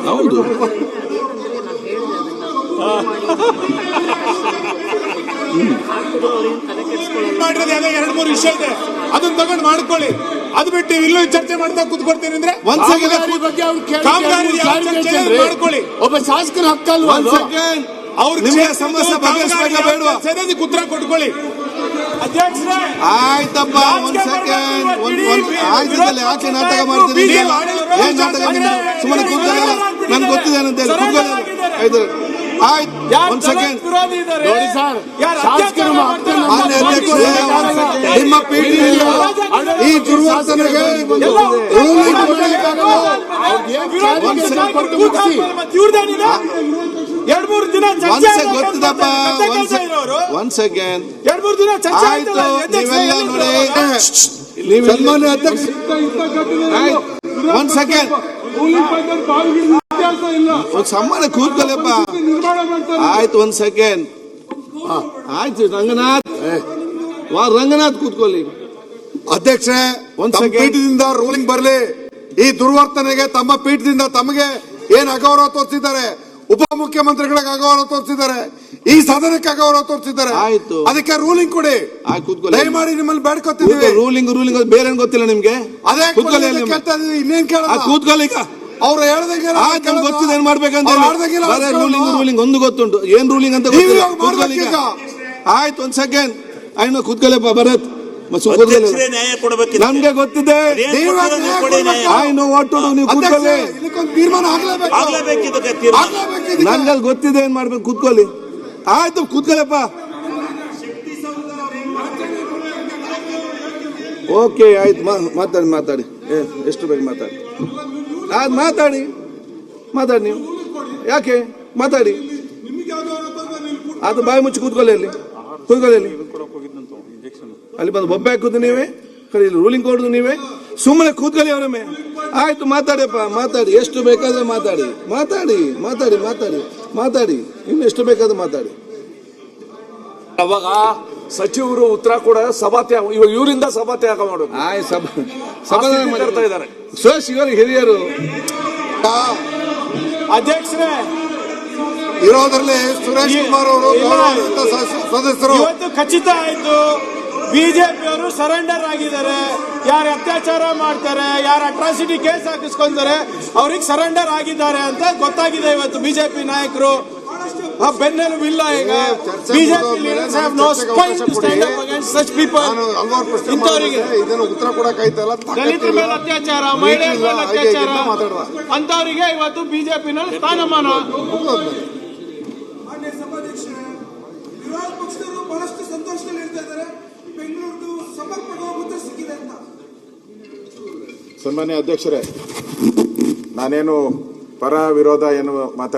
ಹೌದು. ಮಾಡಿರೋದು ಯಾವುದೋ 2-3 ವಿಷಯ ಇದೆ, ಅದನ್ನ ತಗೊಂಡು ಮಾಡ್ಕೊಳ್ಳಿ. ಅದು ಬಿಟ್ಟು ಇಲ್ಲೂ ಚರ್ಚೆ ಮಾಡ್ತಾ ಕೂತ್ಕೊಡ್ತೀನಿ ಅಂದ್ರೆ ಮಾಡ್ಕೊಳ್ಳಿ. ಒಬ್ಬ ಶಾಸಕರ ಹಕ್ಕಲ್ವಾ ಅವ್ರ ಸಮಸ್ಯೆ ಬಗೆಹರಿಸಬೇಕಾ ಉತ್ತರ ಕೊಟ್ಕೊಳ್ಳಿ. ಆಯ್ತಪ್ಪ, ಒಂದ್ ಸೆಕೆಂಡ್. ಯಾಕೆ ನಾಟಕ ಮಾಡ್ತೀನಿ? ಏನ್ ನಾಟಕ? ಸುಮ್ಮನೆ ಕೂತ್ಕೊಳ್ಳ, ನನ್ಗೆ ಗೊತ್ತಿದೆ ಅಂತ ಹೇಳಿ ಕೂತ್ಕೊಳ್ಳಿ. ಆಯ್ತು, ಒಂದ್ ಸೆಕೆಂಡ್ ನೋಡಿ ಸರ್, ಶಾಸಕರು ಮಾನ್ಯ ಅಧ್ಯಕ್ಷರೇ, ನಿಮ್ಮ ಪೀಠದಿಂದ ಈ ದುರ್ವರ್ತನೆಗೆ ಗೊತ್ತಿದಪ್ಪ. ಒಂದ್ ಸೆಕೆಂಡ್ ಆಯ್ತು, ನೀವೆಲ್ಲ ನೋಡಿ. ಸನ್ಮಾನ್ಯ ಅಧ್ಯಕ್ಷ, ಒಂದ್ ಸೆಕೆಂಡ್ ಸಮ್ಮಾನ ಕೂತ್ಕೊಳ್ಳಪ್ಪ. ಆಯ್ತು, ಒಂದ್ ಸೆಕೆಂಡ್ ಆಯ್ತು. ರಂಗನಾಥ್ ಕೂತ್ಕೊಳ್ಳಿ. ಅಧ್ಯಕ್ಷರೇ, ಒಂದ್ ಪೀಠದಿಂದ ರೂಲಿಂಗ್ ಬರಲಿ. ಈ ದುರ್ವರ್ತನೆಗೆ ತಮ್ಮ ಪೀಠದಿಂದ ತಮಗೆ ಏನ್ ಅಗೌರವ ತೋರಿಸಿದ್ದಾರೆ, ಉಪಮುಖ್ಯಮಂತ್ರಿಗಳಿಗೆ ಅಗೌರವ ತೋರಿಸಿದ್ದಾರೆ, ಈ ಸದನಕ್ಕೆ ಅಗೌರವ ತೋರಿಸಿದ್ದಾರೆ. ಆಯ್ತು, ಅದಕ್ಕೆ ರೂಲಿಂಗ್ ಕೊಡಿ. ದಯಮಾಡಿ ನಿಮ್ಮಲ್ಲಿ ಬೇಡ್ಕೊತಿದ್ದೀವಿ. ರೂಲಿಂಗ್ ಬೇರೆ ಗೊತ್ತಿಲ್ಲ ನಿಮ್ಗೆ? ಅದೇ ಕೇಳ್ತಾ ಇದೀವಿ, ಇನ್ನೇನ್ ಕೇಳ. ಕೂತ್ಕೊಳ್ಳಿ. ಈಗ ಅವ್ರು ಹೇಳ್ದಂಗೆ ಗೊತ್ತಿದೆ ಏನ್ ಮಾಡ್ಬೇಕಂತ. ರೂಲಿಂಗ್ ಒಂದು ಗೊತ್ತುಂಟು, ಏನ್ ರೂಲಿಂಗ್ ಅಂತ. ಆಯ್ತು, ಒಂದ್ ಸೆಕೆಂಡ್. ಆಯ್ತು, ಕೂತ್ಕೊಳ್ಳಪ್ಪ ಭರತ್. ನಮ್ಗೆ ಗೊತ್ತಿದೆ. ತೀರ್ಮಾನ ನನ್ಗೆ ಗೊತ್ತಿದೆ ಏನ್ ಮಾಡ್ಬೇಕು. ಕೂತ್ಕೊಳ್ಳಿ. ಆಯ್ತು, ಕೂತ್ಕೊಳ್ಳಪ್ಪ. ಓಕೆ, ಆಯ್ತು, ಮಾತಾಡಿ. ಎಷ್ಟು ಬೇಕು ಮಾತಾಡಿ. ಮಾತಾಡಿ ನೀವು. ಯಾಕೆ ಮಾತಾಡಿ? ಅದು ಬಾಯಿ ಮುಚ್ಚಿ ಕೂತ್ಕೊಳ್ಳಿ. ಅಲ್ಲಿ ಬಂದು ಬೊಬ್ಬೆ ಹಾಕುದು ನೀವೇ, ರೂಲಿಂಗ್ ಕೊಡುದು ನೀವೇ. ಸುಮ್ಮನೆ ಕೂತ್ಕೊಳ್ಳಿ ಅವರ ಮೇಲೆ. ಆಯ್ತು, ಮಾತಾಡಿಯಪ್ಪ, ಮಾತಾಡಿ. ಎಷ್ಟು ಬೇಕಾದ್ರೆ ಮಾತಾಡಿ. ಇನ್ನು ಎಷ್ಟು ಬೇಕಾದ್ರೆ ಮಾತಾಡಿ. ಅವಾಗ ಸಚಿವರು ಉತ್ತರ ಕೂಡ ಸಭಾತ್ಯಾಗ, ಇವಾಗ ಇವರಿಂದ ಸಭಾತ್ಯಾಗ ಮಾಡೋದು. ಸಮಾಧಾನ ಮಾಡ್ತಾ ಇದ್ದಾರೆ. ಇವರು ಹಿರಿಯರು. ಅಧ್ಯಕ್ಷರೇ, ಇರೋದ್ರಲ್ಲಿ ಸುರೇಶ್ ಕುಮಾರ್ ಅವರು ಸದಸ್ಯರು ಇವತ್ತು ಖಚಿತ ಆಯ್ತು, ಬಿಜೆಪಿಯವರು ಸರೆಂಡರ್ ಆಗಿದ್ದಾರೆ. ಯಾರು ಅತ್ಯಾಚಾರ ಮಾಡ್ತಾರೆ, ಯಾರು ಅಟ್ರಾಸಿಟಿ ಕೇಸ್ ಹಾಕಿಸ್ಕೊಂತಾರೆ, ಅವ್ರಿಗೆ ಸರೆಂಡರ್ ಆಗಿದ್ದಾರೆ ಅಂತ ಗೊತ್ತಾಗಿದೆ ಇವತ್ತು. ಬಿಜೆಪಿ ನಾಯಕರು ಬೆನ್ನೆಲುಬು ಇಲ್ಲ. ಈಗ BJP leaders have no spine to stand up against such people. ಇಂಥವರಿಗೆ ಉತ್ತರ ಕೊಡಕ್ಕಾಯ್ತಲ್ಲ. ದಲಿತರ ಮೇಲೆ ಅತ್ಯಾಚಾರ, ಮಹಿಳೆಯರ ಮೇಲೆ ಅತ್ಯಾಚಾರ ಅಂತವರಿಗೆ ಇವತ್ತು ಬಿಜೆಪಿನಲ್ಲಿ ಸ್ಥಾನಮಾನ. ವಿರೋಧ ಪಕ್ಷದವರು ಬಹಳಷ್ಟು ಸಂತೋಷದಲ್ಲಿ ಇರ್ತಾ ಇದ್ದಾರೆ. ಬೆಂಗಳೂರು ಸಮರ್ಪಕ ಉತ್ತರ ಸಿಕ್ಕಿದೆ ಅಂತ. ಸನ್ಮಾನ್ಯ ಅಧ್ಯಕ್ಷರೇ, ನಾನೇನು ಪರ ವಿರೋಧ ಏನು ಮಾತಾಡ